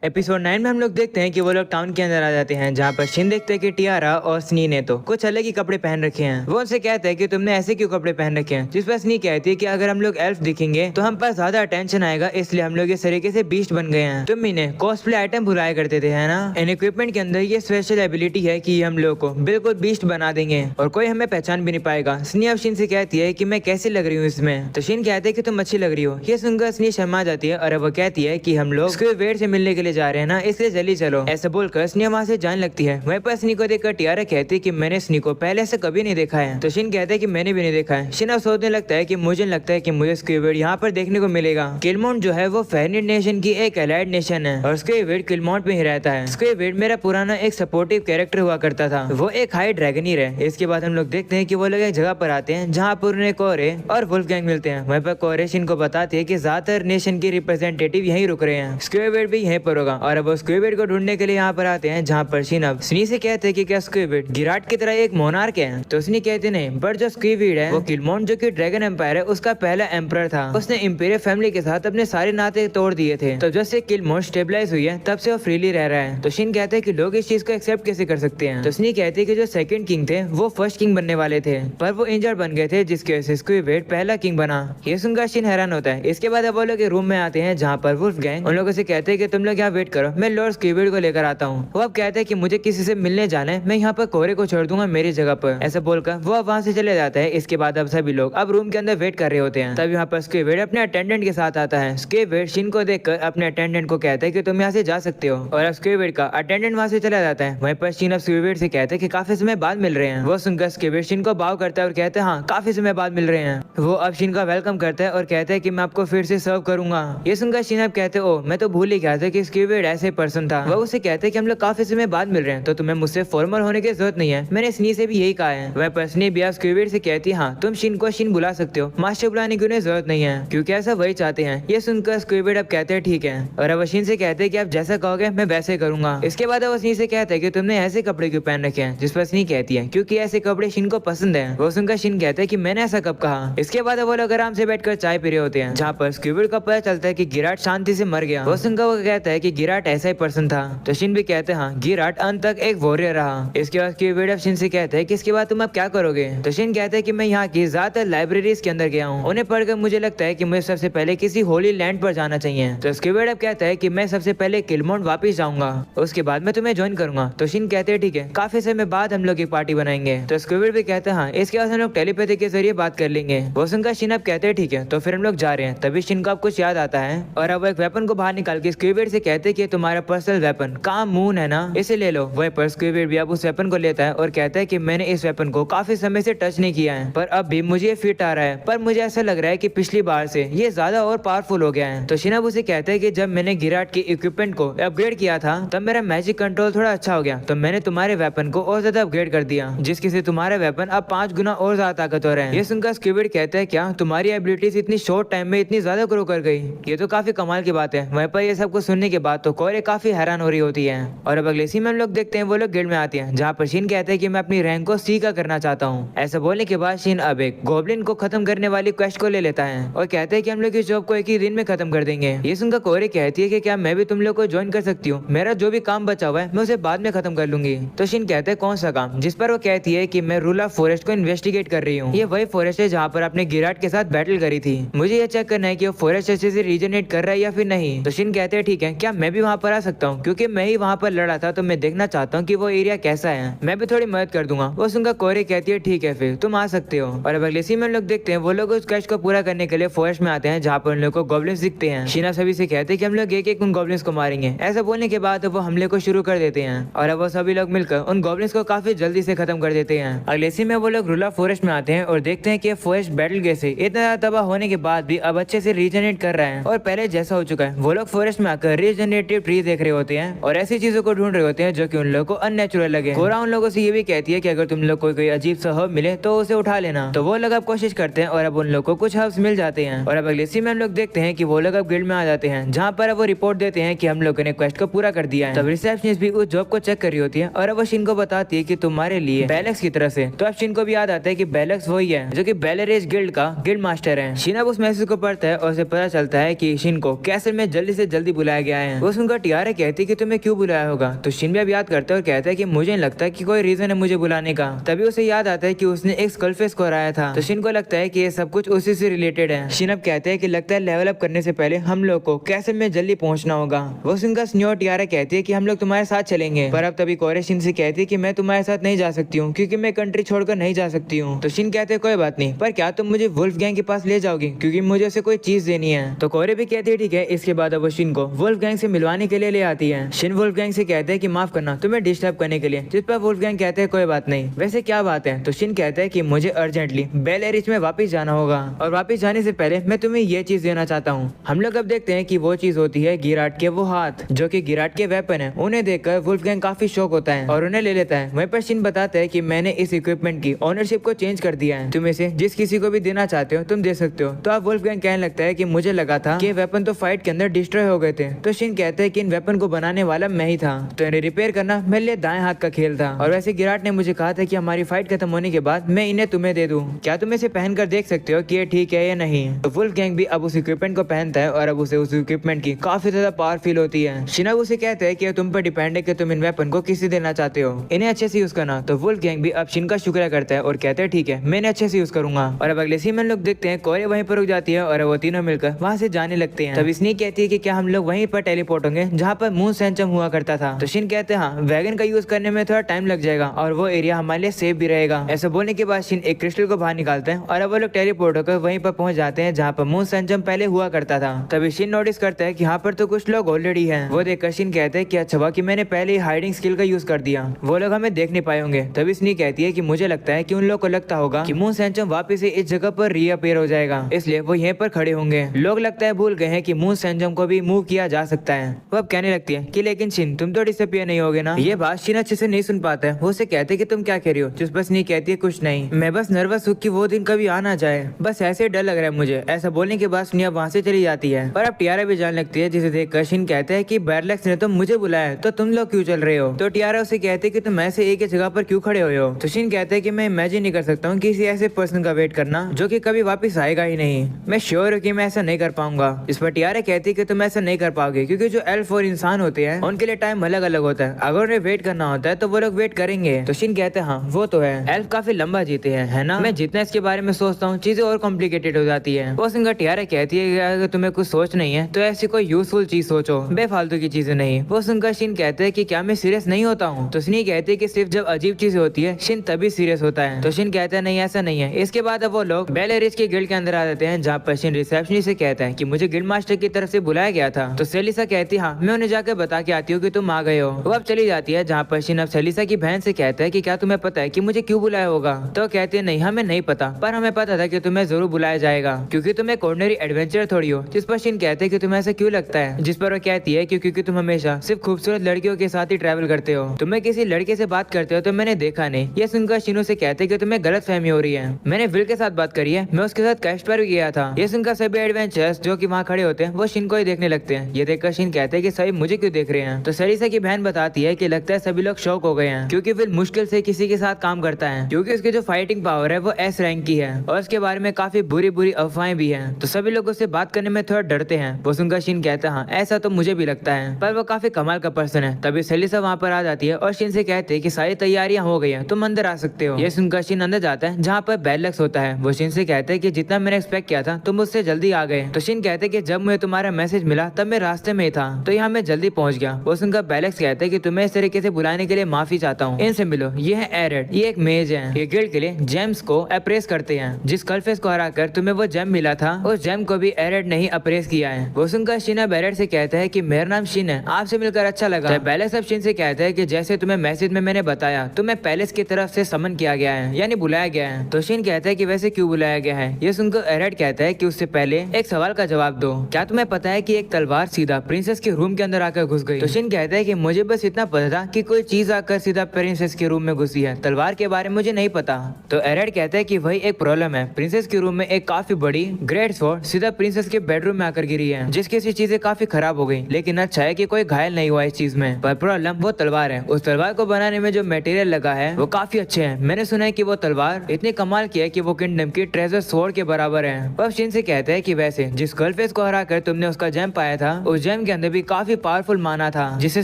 Episode 9 में हम लोग देखते हैं कि वो लोग टाउन के अंदर आ जाते हैं, जहाँ पर शिन देखते हैं कि टियारा और स्नी ने तो कुछ अलग ही कपड़े पहन रखे हैं। वो उनसे कहते हैं कि तुमने ऐसे क्यों कपड़े पहन रखे हैं, जिस पर स्नी कहती है कि अगर हम लोग एल्फ दिखेंगे तो हम पर ज्यादा अटेंशन आएगा, इसलिए हम लोग इस तरीके से बीस्ट बन गए हैं। तुम इन्हें कॉस्प्ले आइटम भुलाया करते थे, है ना। इन इक्विपमेंट के अंदर ये स्पेशल एबिलिटी है कि हम लोग को बिल्कुल बीस्ट बना देंगे और कोई हमें पहचान भी नहीं पाएगा। स्नी अब शिन से कहती है कि मैं कैसी लग रही हूँ इसमें, तो शिन कहते हैं कि तुम अच्छी लग रही हो। ये सुनकर स्नी शर्मा जाती है और वो कहती है कि हम लोग स्क्विड से मिलने के लिए जा रहे हैं ना, इसलिए जल्दी चलो। ऐसा बोलकर स्नी वहाँ से जाने लगती है। वहीं पर स्नी को देखकर टियारा कहती है कि मैंने स्नी को पहले से कभी नहीं देखा है, तो शिन कहता है कि मैंने भी नहीं देखा है। शिन अब सोचने लगता है कि मुझे लगता है कि मुझे स्क्विड यहाँ पर देखने को मिलेगा। किलमोंट जो है वो फेरनिट नेशन की एक एलाइड नेशन है और स्क्विड किलमोंट में ही रहता है। स्क्विड मेरा पुराना एक सपोर्टिव कैरेक्टर हुआ करता था, वो एक हाई ड्रैगनीर है। इसके बाद हम लोग देखते हैं कि वो लोग एक जगह पर आते हैं जहाँ पर उन्हें कोरे और वुल्फगैंग मिलते हैं। वहीं पर कोरे शिन को बताती है कि ज्यादातर नेशन के रिप्रेजेंटेटिव यहीं रुक रहे हैं, स्क्विड भी यहीं पर होगा। और अब वो स्क्विड को ढूंढने के लिए यहाँ पर आते हैं, जहाँ पर शिन अब स्नी से कहते हैं कि क्या स्क्विड गिराट की तरह एक मोनार्क है, तो स्नी कहते नहीं, बट जो स्क्विड है वो किलमोंट जो कि ड्रैगन एम्पायर है उसका पहला एम्परर था। उसने इंपीरियल फैमिली के साथ अपने सारे नाते तोड़ दिए थे, तो जब से किलमोंट स्टेबलाइज हुई है तब से वो फ्रीली रह रहा है। तो शिन कहते हैं कि लोग इस चीज को एक्सेप्ट कैसे कर सकते हैं, तो स्नी कहते हैं कि जो सेकंड किंग थे वो फर्स्ट किंग बनने वाले थे, पर वो इंजर्ड बन गए थे, जिसकी वजह से स्क्विड पहला किंग बना। ये सुनकर शिन हैरान होता है। इसके बाद वो लोग रूम में आते हैं जहाँ पर वुल्फगैंग उन लोगों से कहते हैं कि तुम लोग यहाँ वेट करो, मैं लॉर्ड स्क्विड को लेकर आता हूँ। वो अब कहते हैं कि मुझे किसी से मिलने जाना है, मैं यहाँ पर कोरे को छोड़ दूंगा मेरी जगह पर। ऐसा बोलकर वो अब वहाँ से चले जाता है। इसके बाद अब सभी लोग अब रूम के अंदर वेट कर रहे होते हैं। तब यहाँ पर स्क्विड अपने अटेंडेंट के साथ आता है। स्क्विड शिन को देखकर अपने अटेंडेंट को कहता है कि तुम यहाँ से जा सकते हो, और अब स्क्विड का अटेंडेंट वहाँ से चला जाता है। वहीं पर शिन अब स्क्विड से कहते हैं कि काफी समय बाद मिल रहे हैं। वो सुनकर स्क्विड शिन को बाव करता है और कहते हैं हाँ काफी समय बाद मिल रहे हैं। वो अब शिन का वेलकम करता है और कहता है कि मैं आपको फिर से सर्व करूंगा। ये सुनकर शिन अब कहते ओ मैं तो भूल ही गया था कि स्क्विड ऐसे पर्सन था। वो उसे कहते हैं कि हम लोग काफी समय बाद मिल रहे हैं, तो तुम्हें मुझसे फॉर्मल होने की जरूरत नहीं है, मैंने स्नी से भी यही कहा है। वह पर स्नी भी स्क्विड से कहती है हाँ तुम शिन को शिन बुला सकते हो, मास्टर बुलाने की उन्हें जरूरत नहीं है, क्योंकि ऐसा वही चाहते हैं। ये सुनकर स्क्विड अब कहते हैं ठीक है, और अब शिन से कहते हैं कि आप जैसा कहोगे मैं वैसे करूंगा। इसके बाद अब स्नी से कहते हैं कि तुमने ऐसे कपड़े क्यों पहन रखे हैं, जिस पर स्नी कहती है क्योंकि ऐसे कपड़े शिन को पसंद है। वो सुनकर शिन कहते हैं कि मैंने ऐसा कब कहा। इसके बाद वो लोग आराम से बैठकर चाय पी रहे होते हैं, जहाँ पर स्क्विड का पता चलता है कि गिराट शांति से मर गया। वो सुनकर वो कहता है कि गिराट ऐसा ही पर्सन था, तो शिन भी कहते हैं हाँ गिराट अंत तक एक वॉरियर रहा। इसके बाद स्क्विड शिन से कहते हैं कि इसके बाद तुम अब क्या करोगे, तो शिन कहते हैं कि मैं यहाँ की ज्यादातर लाइब्रेरीज के अंदर गया हूँ, उन्हें पढ़कर मुझे लगता है कि मुझे सबसे पहले किसी होली लैंड पर जाना चाहिए। तो स्क्विड अब कहता है कि मैं सबसे पहले किलमोंट वापस जाऊंगा, उसके बाद मैं तुम्हें ज्वाइन करूंगा। तो शिन कहते हैं ठीक है, काफी समय बाद हम लोग एक पार्टी बनाएंगे। तो स्क्विड भी कहते हैं हाँ इसके बाद हम लोग टेलीपैथी के जरिए बात कर लेंगे। वो सुनकर शिन अब कहते हैं ठीक है, तो फिर हम लोग जा रहे हैं। तभी शिन को अब कुछ याद आता है और अब एक वेपन को बाहर निकाल के स्क्विड से कहते हैं कि तुम्हारा पर्सनल वेपन काम मून है ना, इसे ले लो। वही पर स्क्विड भी अब उस वेपन को लेता है और कहता है कि मैंने इस वेपन को काफी समय से टच नहीं किया है, पर अब भी मुझे ये फिट आ रहा है, पर मुझे ऐसा लग रहा है कि पिछली बार से ये ज्यादा और पावरफुल हो गया है। तो शिन अब उसे कहता है कि जब मैंने गिराट के इक्विपमेंट को अपग्रेड किया था तब मेरा मैजिक कंट्रोल थोड़ा अच्छा हो गया, तो मैंने तुम्हारे वेपन को और ज्यादा अपग्रेड कर दिया, जिसकी से तुम्हारा वेपन अब 5 गुना और ज्यादा ताकतवर है। ये सुनकर स्क्विड कहता है क्या तुम्हारी एबिलिटीज इतनी शॉर्ट टाइम में इतनी ज्यादा ग्रो कर गई, ये तो काफी कमाल की बात है। वहीं पर ये सब कुछ सुनने के बाद तो कोरे काफी हैरान हो रही होती है। और अब अगले सीन में हम लोग देखते हैं वो लोग गिल्ड में आते हैं, जहाँ पर शिन कहते हैं कि मैं अपनी रैंक को सी का करना चाहता हूँ। ऐसा बोलने के बाद शिन अब एक गॉब्लिन को खत्म करने वाली क्वेस्ट को ले लेता है और कहते हैं कि हम लोग इस जॉब को एक ही दिन में खत्म कर देंगे। ये सुनकर कोरे कहती है कि क्या मैं भी तुम लोग को ज्वाइन कर सकती हूँ, मेरा जो भी काम बचा हुआ है मैं उसे बाद में खत्म कर लूंगी। तो शिन कहते हैं कौन सा काम, जिस पर वो कहती है कि मैं रूल ऑफ फॉरेस्ट को इन्वेस्टिगेट कर रही हूँ। ये वही फॉरेस्ट है जहाँ पर आपने गिराट के साथ बैटल करी थी, मुझे ये चेक करना है कि वो फॉरेस्ट अच्छे से रीजनरेट कर रहा है या फिर नहीं। तो शिन कहते हैं ठीक है, क्या मैं भी वहाँ पर आ सकता हूँ, क्योंकि मैं ही वहाँ पर लड़ा था, तो मैं देखना चाहता हूँ कि वो एरिया कैसा है, मैं भी थोड़ी मदद कर दूंगा। वो सुनकर कोरे कहती है ठीक है फिर तुम आ सकते हो। और अब अगले सीन में लोग देखते हैं वो लोग उस क्वेस्ट को पूरा करने के लिए फॉरेस्ट में आते हैं, जहाँ पर उन लोग को गॉब्लिन्स दिखते हैं। शिना सभी से कहते हैं कि हम लोग एक एक उन गॉब्लिन्स को मारेंगे। ऐसा बोलने के बाद वो हमले को शुरू कर देते हैं और अब वो सभी लोग मिलकर उन गॉब्लिन्स को काफी जल्दी से खत्म कर देते हैं। अगले सीन में वो लोग रूल ऑफ फॉरेस्ट में आते हैं और देखते हैं कि फॉरेस्ट बैटल के से इतना ज्यादा तबाह होने के बाद भी अब अच्छे से रीजनरेट कर रहा है और पहले जैसा हो चुका है। वो लोग फॉरेस्ट में आकर रीजनरेटिव ट्री देख रहे होते हैं और ऐसी चीजों को ढूंढ रहे होते हैं जो कि उन लोगों को अननेचुरल लगे। कोरा उन लोगों से ये भी कहती है कि अगर तुम लोग को कोई अजीब सा हर्ब मिले तो उसे उठा लेना। तो वो लोग अब कोशिश करते हैं और अब उन लोग को कुछ हर्ब्स मिल जाते हैं। और अब अगले सीन में हम लोग देखते हैं कि वो लोग अब गिल्ड में आ जाते हैं, जहाँ पर अब वो रिपोर्ट देते हैं कि हम लोगों ने क्वेस्ट को पूरा कर दिया है। तब रिसेप्शनिस्ट भी उस जॉब को चेक कर रही होती है और अब वो शिन को बताती है कि तुम्हारे लिए बेलेक्स की तरफ से। तो अब शिन को भी याद आता है कि बेलेक्स वही है जो कि बेलेरेज गिल्ड का गिल्ड मास्टर है। शिन अब उस मैसेज को पढ़ता है और उसे पता चलता है कि शिन को कैसल में जल्दी से जल्दी बुलाया गया हैं। वो सुनकर टियारा कहती कि तुम्हें क्यों बुलाया होगा। तो शिन भी अब याद करता है और कहता है कि मुझे नहीं लगता कि कोई रीजन है मुझे बुलाने का। तभी उसे याद आता है कि उसने एक स्कलफेस को हराया था। तो शिन को लगता है कि ये सब कुछ उसी से रिलेटेड है। शिन अब कहते हैं कि लगता है लेवल अप करने से पहले हम लोग को कैसल में जल्दी पहुंचना होगा। वो सुनकर स्नी और टियारा कहती है कि हम लोग तुम्हारे साथ चलेंगे। पर अब तभी कोरे शिन से कहती है कि मैं तुम्हारे साथ नहीं जा सकती हूँ क्योंकि मैं कंट्री छोड़कर नहीं जा सकती हूँ। तो शिन कहते हैं कोई बात नहीं, पर क्या तुम मुझे वुल्फ गैंग के पास ले जाओगी क्योंकि मुझे उसे कोई चीज देनी है। तो कोरे भी कहती है ठीक है। इसके बाद अब वो शिन को वुल्फ गैंग से मिलवाने के लिए ले आती है। शिन वुल्फ गैंग से कहते हैं कि माफ करना तुम्हें डिस्टर्ब करने के लिए, जिस पर वुल्फ गैंग कहते हैं कोई बात नहीं, वैसे क्या बात है। तो शिन कहता है कि मुझे अर्जेंटली बेल एरिच में वापस जाना होगा और वापस जाने से पहले मैं तुम्हें ये चीज देना चाहता हूँ। हम लोग अब देखते हैं कि वो चीज होती है गिराट के वो हाथ जो कि गिराट के वेपन है। उन्हें देखकर वुल्फ गैंग काफी शौक होता है और उन्हें ले लेता है। वहीं पर शिन बताता है कि मैंने इस इक्विपमेंट की ओनरशिप को चेंज कर दिया है, तुम इसे जिस किसी को भी देना चाहते हो तुम दे सकते हो। तो अब वुल्फ गैंग कहने लगता है कि मुझे लगा था कि वेपन तो फाइट के अंदर डिस्ट्रॉय हो गए थे। तो शिन कहते हैं कि इन वेपन को बनाने वाला मैं ही था, तो इन्हें रिपेयर करना मेरे लिए दाएं हाथ का खेल था। और वैसे गिराट ने मुझे कहा था कि हमारी फाइट खत्म होने के बाद मैं इन्हें तुम्हें दे दूं, क्या तुम इसे पहनकर देख सकते हो कि ये ठीक है या नहीं। तो वुल्फ गैंग भी अब उस इक्विपमेंट को पहनता है और अब उसे उस इक्विपमेंट की काफी ज्यादा पावर फील होती है। शिन अब उसे कहते हैं कि तुम पर डिपेंड है कि तुम इन वेपन को किसी देना चाहते हो, इन्हें अच्छे से यूज करना। तो वुल्फ गैंग भी अब शिन का शुक्रिया करता है और कहते हैं ठीक है मैं इन्हें अच्छे से यूज करूंगा। और अब अगले सीन में लोग देखते हैं कोरे वहीं पर रुक जाती है और वो तीनों मिलकर वहां से जाने लगते हैं। तब स्नी कहती है कि क्या हम लोग वहीं पर टेलीपोर्ट होंगे जहाँ पर मून सैंचम हुआ करता था। तो शिन कहते हैं हाँ, वैगन का यूज करने में थोड़ा टाइम लग जाएगा और वो एरिया हमारे लिए सेफ भी रहेगा। ऐसा बोलने के बाद शिन एक क्रिस्टल को बाहर निकालते हैं और अब वो लोग टेलीपोर्ट होकर वहीं पर पहुंच जाते हैं जहाँ पर मून सैंचम पहले हुआ करता था। तभी शिन नोटिस करता है कि यहाँ पर तो कुछ लोग ऑलरेडी हैं। वो देखकर शिन कहते हैं कि अच्छा हुआ कि मैंने पहले ही हाइडिंग स्किल का यूज कर दिया, वो लोग हमें देख नहीं पाए होंगे। तभी स्नी कहती है कि मुझे लगता है कि उन लोग को लगता होगा कि मून सैंचम वापस से इस जगह पर रीअपीयर हो जाएगा, इसलिए वो यहीं पर खड़े होंगे। लोग लगता है भूल गए हैं कि मून सैंचम को भी मूव किया जा सकता है। वो अब कहने लगती है कि लेकिन शिन तुम तो डिसअपीयर नहीं होगे ना। ये बात शिन अच्छे से नहीं सुन पाता है। वो उसे कहते कि तुम क्या कह रही हो, जिस पर स्नी कहती है कुछ नहीं, मैं बस नर्वस हूँ कि वो दिन कभी आ ना जाए, बस ऐसे डर लग रहा है मुझे। ऐसा बोलने के बाद स्नी अब वहाँ से चली जाती है और अब टियारा भी जाने लगती है, जिसे देखकर शिन कहते हैं कि बैरलेक्स ने तो मुझे बुलाया तो तुम लोग क्यों चल रहे हो। तो टियारा उसे कहते हैं कि तुम ऐसे एक ही जगह पर क्यों खड़े हुए हो। तो शिन कहते हैं कि मैं इमेजिन नहीं कर सकता हूँ किसी ऐसे पर्सन का वेट करना जो कि कभी वापस आएगा ही नहीं, मैं श्योर हूँ कि मैं ऐसा नहीं कर पाऊंगा। इस पर टियारा कहती है कि तुम ऐसा नहीं कर पाओगे क्योंकि जो एल्फ और इंसान होते हैं उनके लिए टाइम अलग अलग होता है, अगर उन्हें वेट करना होता है तो वो लोग वेट करेंगे। तो शिन कहते हैं हाँ वो तो है, एल्फ काफी लंबा जीते हैं है ना, मैं जितना इसके बारे में सोचता हूँ चीजें और कॉम्प्लिकेटेड हो जाती है। वो सिंगर टियारा कहती है कि अगर तुम्हें कुछ सोच नहीं है तो ऐसी कोई यूजफुल चीज सोचो, बेफालतू की चीजें नहीं। वो सुनकर शिन कहते हैं कि क्या मैं सीरियस नहीं होता हूँ। तो स्नी कहती है कि सिर्फ जब अजीब चीजें होती है शिन तभी सीरियस होता है। तो शिन कहता है नहीं ऐसा नहीं है। इसके बाद अब वो लोग बेल एरिच के गिल्ड के अंदर आ जाते हैं जहाँ पर शिन रिसेप्शनिस्ट से कहता है कि मुझे गिल्ड मास्टर की तरफ से बुलाया गया था। तो सेलिसा कहती है हाँ मैं उन्हें जाकर बता के आती हूँ कि तुम आ गए हो। वो अब चली जाती है जहाँ पर शिन अब सेलिसा की बहन से कहता है कि क्या तुम्हें पता है कि मुझे क्यों बुलाया होगा। तो कहती है नहीं हमें नहीं पता, पर हमें पता था कि तुम्हें जरूर बुलाया जाएगा क्योंकि तुम एक ऑर्डिनरी एडवेंचर थोड़ी हो। जिस पर शिन कहते हैं कि तुम्हें ऐसा क्यों लगता है। जिस पर वो कहती है क्योंकि तुम हमेशा सिर्फ खूबसूरत लड़कियों के साथ ही ट्रैवल करते हो, तुम्हें किसी लड़के से बात करते हो तो मैंने देखा नहीं। ये सुनकर शिनो से कहते हैं कि तुम्हें गलत फहमी हो रही है, मैंने विल के साथ बात करी है, मैं उसके साथ कैस्ट पर भी गया था। ये सुनकर सभी एडवेंचर्स जो कि वहाँ खड़े होते हैं वो शिन को ही देखने लगते हैं। ये देखकर शिन कहते हैं कि सभी मुझे क्यों देख रहे हैं। तो सेलिसा की बहन बताती है कि लगता है सभी लोग शॉक हो गए हैं क्योंकि विल मुश्किल से किसी के साथ काम करता है क्योंकि उसकी जो फाइटिंग पावर है वो एस रैंक की है और उसके बारे में काफी बुरी बुरी अफवाहें भी हैं। तो सभी लोग उससे बात करने में थोड़ा डरते हैं। वो सुनकर शिन कहता है हाँ ऐसा तो मुझे भी लगता है, पर वो काफी कमाल का पर्सन है। तभी सेलिसा वहाँ पर आ जाती है और शिन से कहते हैं कि सारी तैयारियां हो गई हैं, तुम अंदर आ सकते हो। ये सुनकर शिन अंदर जाता है जहाँ पर बैरलेक्स होता है। वो शिन से कहते हैं कि जितना मैंने एक्सपेक्ट किया था तुम मुझसे जल्दी आ गए। तो शिन कहते हैं कि जब मुझे तुम्हारा मैसेज मिला तब मैं रास्ते में ही था तो यहाँ मैं जल्दी पहुंच गया। वो सुनकर बैरलेक्स कहते हैं कि तुम्हें इस तरीके से बुलाने के लिए माफी चाहता हूँ, इनसे मिलो, ये है एरेड, ये एक मेज है, ये गिल्ड के लिए जेम्स को अप्रेस करते हैं। जिस कलफेस को हराकर तुम्हें वो जेम मिला था उस जेम को भी एरेड ने ही अप्रेस किया है। वो सुनकर शिन अब एरेड से कहता है कि मेरा नाम शिन है, आपसे मिलकर अच्छा लगा। बैरलेक्स अब शिन से कहता है कि जैसे तुम्हें मैसेज में मैंने बताया तुम्हें पैलेस की तरफ से समन किया गया है यानी बुलाया गया है। तो शिन कहता है कि वैसे क्यों बुलाया गया है। ये सुनकर एरेड कहता है कि उससे पहले एक सवाल का जवाब दो, क्या तुम्हें पता है कि एक तलवार सीधा प्रिंसेस के रूम के अंदर आकर घुस गई। तो शिन कहता है कि मुझे बस इतना पता था कि कोई चीज आकर सीधा प्रिंसेस के रूम में घुसी है, तलवार के बारे में मुझे नहीं पता। तो एरेड कहता है कि वही एक प्रॉब्लम है, प्रिंसेस के रूम में एक काफी बड़ी ग्रेट स्वॉर्ड सीधा प्रिंसेस के बेडरूम में आकर गिरी है जिसकी सी चीजें काफी खराब हो गई, लेकिन अच्छा है कि कोई घायल नहीं हुआ इस चीज में। पर प्रॉब्लम वो तलवार है, उस तलवार को बनाने में जो मटेरियल लगा है वो काफी अच्छे हैं। मैंने सुना है कि वो तलवार इतनी कमाल की है कि वो किंगडम की ट्रेजर स्वॉर्ड के बराबर है। अब शिन से कहता है कि वैसे जिस गर्लफेस को हराकर तुमने उसका जेम पाया था उस जेम जेम के अंदर भी काफी पावरफुल माना था, जिससे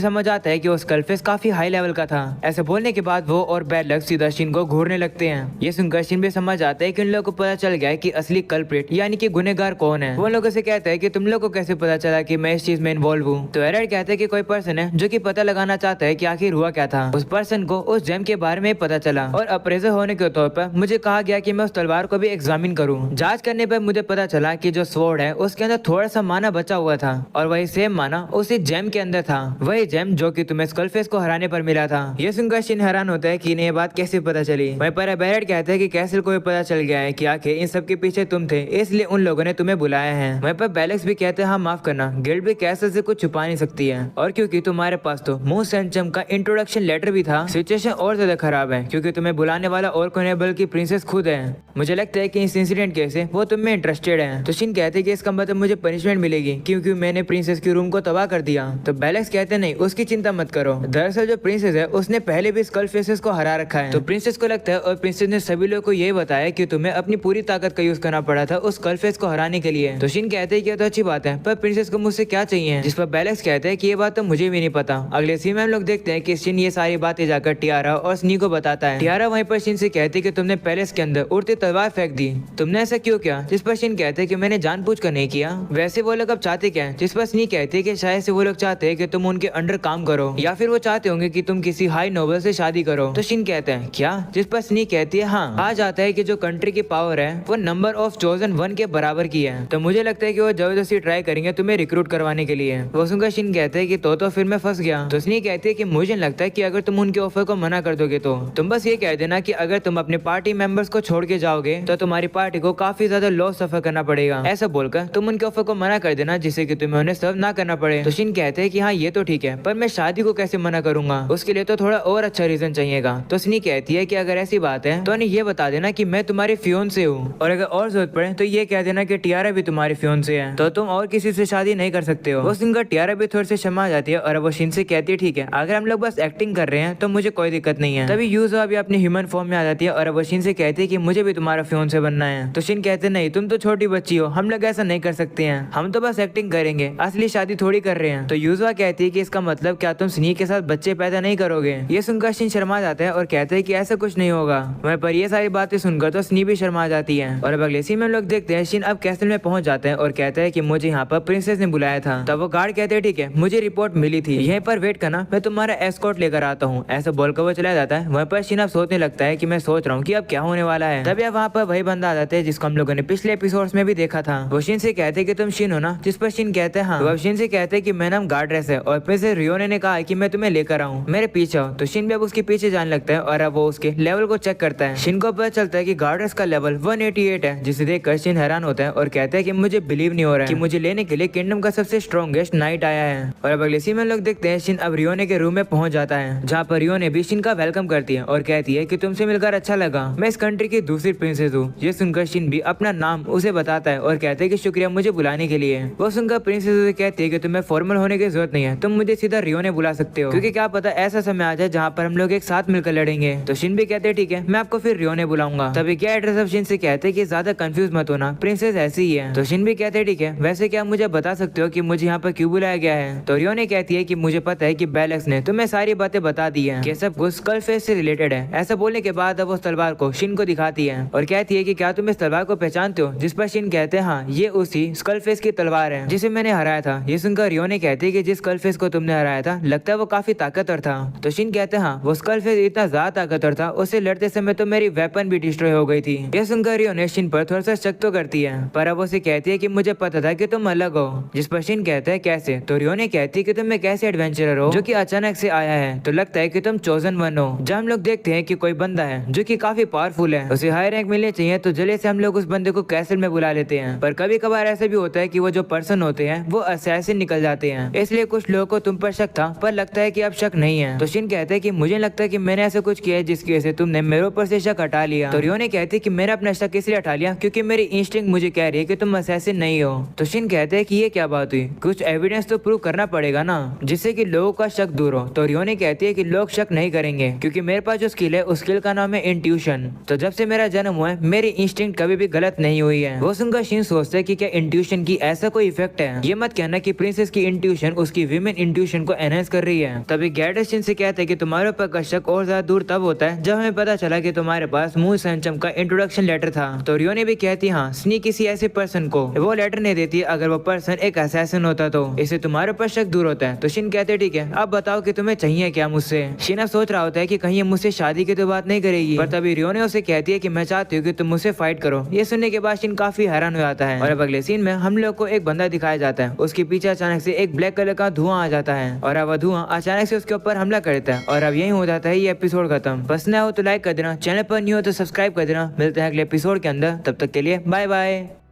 समझ आता है कि वो स्कलफेस काफी हाई लेवल का था। ऐसे बोलने के बाद वो और बैड लक सीधा शिन को घूरने लगते हैं। ये सुनकर शिन भी समझ आता है कि उन लोगों को पता चल गया है कि असली कल्प्रिट यानी कि गुनहगार कौन है। वो लोगों से कहता है कि तुम लोग को कैसे पता चला कि मैं इस चीज में इन्वॉल्व हूँ। तो एरर कहता है कि कोई पर्सन है जो कि पता लगाना चाहता है कि आखिर हुआ क्या था। उस पर्सन को उस जेम के बारे में पता चला और अप्रेजर होने के तौर पर मुझे कहा गया कि मैं उस तलवार को भी एग्जामिन करूँ। जांच करने पर मुझे पता चला कि जो स्वॉर्ड है उसके अंदर थोड़ा सा माना बचा हुआ था और वही सेम माना उसी जेम के अंदर था, वही जेम जो कि तुम्हें स्कलफेस को हराने पर मिला था। ये सुनकर शिन हैरान होता है कि इन्हें ये बात कैसे पता चली। वहीं पर बैरेट कहते हैं कि कैसल को भी पता चल गया है कि आखिर इन सब के पीछे तुम थे, इसलिए उन लोगों ने तुम्हें बुलाया है। वहीं पर बेलेक्स भी कहते हैं हाँ माफ करना, गिल्ड भी कैसल से कुछ छुपा नहीं सकती है और क्योंकि तुम्हारे पास तो मूस एंड चम का इंट्रोडक्शन लेटर भी था, सिचुएशन और ज्यादा खराब है क्योंकि तुम्हें बुलाने वाला और कोई नहीं बल्कि प्रिंसेस खुद है। मुझे लगता है कि इस इंसिडेंट के से वो तुम में इंटरेस्टेड है। तो शिन कहते हैं कि इसका मतलब मुझे पनिशमेंट मिलेगी क्योंकि मैंने प्रिंसेस की रूम को तबाह कर दिया। तो बेलेक्स कहते नहीं उसकी चिंता मत करो, दरअसल जो प्रिंसेस है उसने पहले भी स्कल फेसेस को हरा रखा है। तो प्रिंसेस को लगता है और प्रिंसेस ने सभी लोगों को ये बताया कि तुम्हें अपनी पूरी ताकत का यूज करना पड़ा था उस स्कल फेस को हराने के लिए। तो शिन कहते हैं कि तो अच्छी बात है, पर प्रिंसेस को मुझसे क्या चाहिए, जिस पर बेलेक्स कहते हैं कि ये बात तो मुझे भी नहीं पता। अगले सीन में हम लोग देखते हैं कि शिन ये सारी बातें जाकर टियारा और स्नी को बताता है। टियारा वहीं पर शिन से कहती है कि तुमने पैलेस के अंदर उड़ती तलवार फेंक दी, तुमने ऐसा क्यों किया, जिस पर शिन कहते हैं कि मैंने जानबूझकर नहीं किया। वैसे वो लोग अब चाहते क्या है, जिस पर स्नी कहती है कि शायद से वो लोग चाहते हैं कि तुम उनके अंडर काम करो या फिर वो चाहते होंगे कि तुम किसी हाई नोबल से शादी करो। तो शिन कहते हैं क्या, जिस पर स्नी कहती है हाँ, आ जाता है कि जो कंट्री की पावर है वो नंबर ऑफ चोजन 1 के बराबर की है। तो मुझे लगता है कि वो जबरदस्ती ट्राई करेंगे तुम्हें रिक्रूट करवाने के लिए। वो सुनकर शिन कहते हैं कि तो फिर मैं फंस गया। तो स्नी कहती है कि मुझे लगता है कि अगर तुम उनके ऑफर को मना कर दोगे तो तुम बस ये कह देना कि अगर तुम अपने पार्टी मेंबर्स को छोड़ के जाओगे तो तुम्हारी पार्टी को काफी ज्यादा लॉस सफर करना पड़ेगा। ऐसा बोलकर तुम उनके ऑफर को मना कर देना जिससे कि तुम्हें उन्हें सर्व ना करना पड़े। तो शिन कहते हैं कि हाँ ये तो ठीक है, पर मैं शादी को कैसे मना करूंगा, उसके लिए तो थोड़ा और अच्छा रीजन चाहिएगा। तो स्नी कहती है कि अगर ऐसी बात है तो उन्हें ये बता देना कि मैं तुम्हारे फियोंसे हूँ और अगर और जरूरत पड़े तो ये कह देना कि टियारा भी तुम्हारे फियोंसे है, तो तुम और किसी से शादी नहीं कर सकते हो। वो सुनकर टियारा भी थोड़ी सी शर्मा जाती है और वो शिन से कहती है ठीक है, अगर हम लोग बस एक्टिंग कर रहे हैं तो मुझे कोई दिक्कत नहीं है। तभी यूज़ो अभी अपनी ह्यूमन फॉर्म में आ जाती है और वो शिन से कहती है कि मुझे भी तुम्हारा फियोंसे बनना है। तो शिन कहते नहीं, तुम तो छोटी बच्ची हो, हम लोग ऐसा नहीं कर सकते हैं, हम तो बस एक्टिंग करेंगे, असली शादी थोड़ी कर रहे हैं। तो यूज़ो कहती है कि इसका मतलब क्या तुम स्नी के साथ बच्चे पैदा नहीं करोगे। ये सुनकर शिन शर्मा जाता है और कहते हैं कि ऐसा कुछ नहीं होगा। वहीं पर ये सारी बातें सुनकर तो स्नी भी शर्मा जाती है। और अब अगले सीन में हम लोग देखते हैं शिन अब कैसल में पहुंच जाते हैं और कहते हैं कि मुझे यहाँ पर प्रिंसेस ने बुलाया था। तब वो गार्ड कहते हैं ठीक है, मुझे रिपोर्ट मिली थी, यहीं पर वेट करना, मैं तुम्हारा एस्कॉर्ट लेकर आता हूँ। ऐसा बोलकर वो चला जाता है। वहीं पर शिन अब सोचने लगता है कि मैं सोच रहा हूँ कि अब क्या होने वाला है। तभी वहाँ पर वही बंदा आ जाता है जिसको हम लोगों ने पिछले एपिसोड्स में भी देखा था। वो शिन से कहते हैं कि तुम शिन हो ना, जिस पर शिन कहते हैं हाँ। तो अब शिन से कहते हैं कि मेरा नाम गार्ड्रेस है और फिर से रियोने ने कहा कि मैं तुम्हें लेकर आऊँ, मेरे पीछे आओ। तो शिन भी अब उसके पीछे जाने लगता है और अब वो उसके लेवल को चेक करता है। शिन को पता चलता है कि गार्ड्रेस का लेवल 188 है, जिसे देखकर शिन हैरान होता है और कहता है कि मुझे बिलीव नहीं हो रहा है कि मुझे लेने के लिए किंगडम का सबसे स्ट्रॉन्गेस्ट नाइट आया है। और अब अगले सीन में लोग देखते हैं शिन अब रियोने के रूम में पहुंच जाता है, जहाँ पर रियोने भी शिन का वेलकम करती है और कहती है कि तुमसे मिलकर अच्छा लगा, मैं इस कंट्री की दूसरी प्रिंसेस हूँ। ये सुनकर शिन भी अपना नाम उसे बताता है और कहते हैं कि शुक्रिया मुझे बुलाने के लिए। वो सुनकर प्रिंसेस उसे कहती है कि तुम्हें फॉर्मल होने की जरूरत नहीं है, तुम मुझे सीधा रियोने बुला सकते हो, क्योंकि क्या पता ऐसा समय आ जाए जहाँ पर हम लोग एक साथ मिलकर लड़ेंगे। तो शिन भी कहते हैं ठीक है, मैं आपको फिर रियोने बुलाऊंगा। तभी क्या एड्रेस अब शिन से कहते हैं कि ज्यादा कंफ्यूज मत होना, प्रिंसेस ऐसी ही है। तो शिन भी कहते हैं ठीक है, वैसे क्या मुझे बता सकते हो कि मुझे यहाँ पर क्यों बुलाया गया है। तो रियोने कहती है कि मुझे पता है कि बेलेक्स ने तुम्हें सारी बातें बता दी है कि सब कुछ स्कल फेस से रिलेटेड है। ऐसा बोलने के बाद अब उस तलवार को शिन को दिखाती है और कहती है कि क्या तुम इस तलवार को पहचानते हो, जिस पर शिन कहते हैं हाँ, ये उसी स्कल फेस की तलवार है जिसे मैंने हराया था। ये सुनकर रियोने कहती है कि जिस स्कल फेस को तुमने हराया था लगता है वो काफी ताकतवर था। तो शिन कहते हैं हाँ, वो स्कल फेस इतना ज्यादा ताकतवर था, उससे लड़ते समय तो मेरी वेपन भी डिस्ट्रॉय हो गई थी। ये सुनकर रियोने शिन पर थोड़ा सा शक तो करती है, पर अब उसे कहती है कि मुझे पता था कि तुम अलग हो। जिस पर शिन कहते हैं कैसे। तो रियोने कहती है कि तुम एक ऐसे एडवेंचरर हो जो कि अचानक से आया है, तो लगता है कि तुम चोजन वन हो। जब हम लोग देखते हैं कि कोई बंदा है जो कि काफी पावरफुल है, उसे हाई रैंक मिलनी चाहिए, तो जल्दी से हम लोग उस बंदे को कैसल में बुला लेते हैं। पर कभी कभार ऐसा भी होता है कि वो जो पर्सन होते हैं वो असैसिन निकल जाते हैं, इसलिए कुछ लोगों को तुम पर शक था, पर लगता है कि अब शक नहीं है। तो शिन कहते हैं कि मुझे लगता है कि मैंने ऐसा कुछ किया है जिसकी वजह से तुमने मेरे ऊपर से शक हटा लिया। तो रियोने कहती है कि मैंने अपना शक इसलिए हटा लिया क्योंकि मेरी इंस्टिंक्ट मुझे कह रही है कि तुम असैसिन नहीं हो। तो शिन कहते हैं कि ये क्या बात हुई, कुछ एविडेंस तो प्रूव करना पड़ेगा ना, जिससे कि लोगों का शक दूर हो। तो रियोने कहती है कि लोग शक नहीं करेंगे क्योंकि मेरे पास जो स्किल है उस स्किल का नाम है इंट्यूशन। तो जब से मेरा जन्म हुआ है मेरी इंस्टिंक्ट कभी भी गलत नहीं हुई है। वो सुनकर शिन सोचते है कि क्या इंट्यूशन की ऐसा कोई इफेक्ट है। ये मत कहना कि प्रिंसेस की इंट्यूशन उसकी विमेन इंट्यूशन को एनहेंस कर रही है। तभी गैडस शिन से कहता है कि तुम्हारे ऊपर का शक और ज्यादा दूर तब होता है जब हमें पता चला कि तुम्हारे पास मून सैंचम का इंट्रोडक्शन लेटर था। तो रियो ने भी कहती हाँ स्नी किसी ऐसे पर्सन को वो लेटर नहीं देती अगर वो पर्सन एक असैसिन होता तो इससे तुम्हारे ऊपर शक दूर होता है। तो शिन कहते ठीक है अब बताओ कि तुम्हें चाहिए क्या मुझसे। शिन अब सोच रहा होता है कि कहीं ये मुझसे शादी की तो बात नहीं करेगी, पर तभी रियो ने उसे कहती है कि मैं चाहती हूँ कि तुम मुझसे फाइट करो। ये सुनने के बाद शिन काफी हैरान हो जाता है। और अब अगले सीन में हम लोग को एक बंदा दिखाया जाता है, उसके पीछे अचानक से एक ब्लैक कलर का धुआं आ जाता है और अब वह धुआं अचानक से उसके ऊपर हमला करता है और अब यही हो जाता है ये एपिसोड खत्म। पसंद आया हो तो लाइक कर देना, चैनल पर न्यू हो तो सब्सक्राइब कर देना। मिलते हैं अगले एपिसोड के अंदर, तब तक के लिए बाय बाय।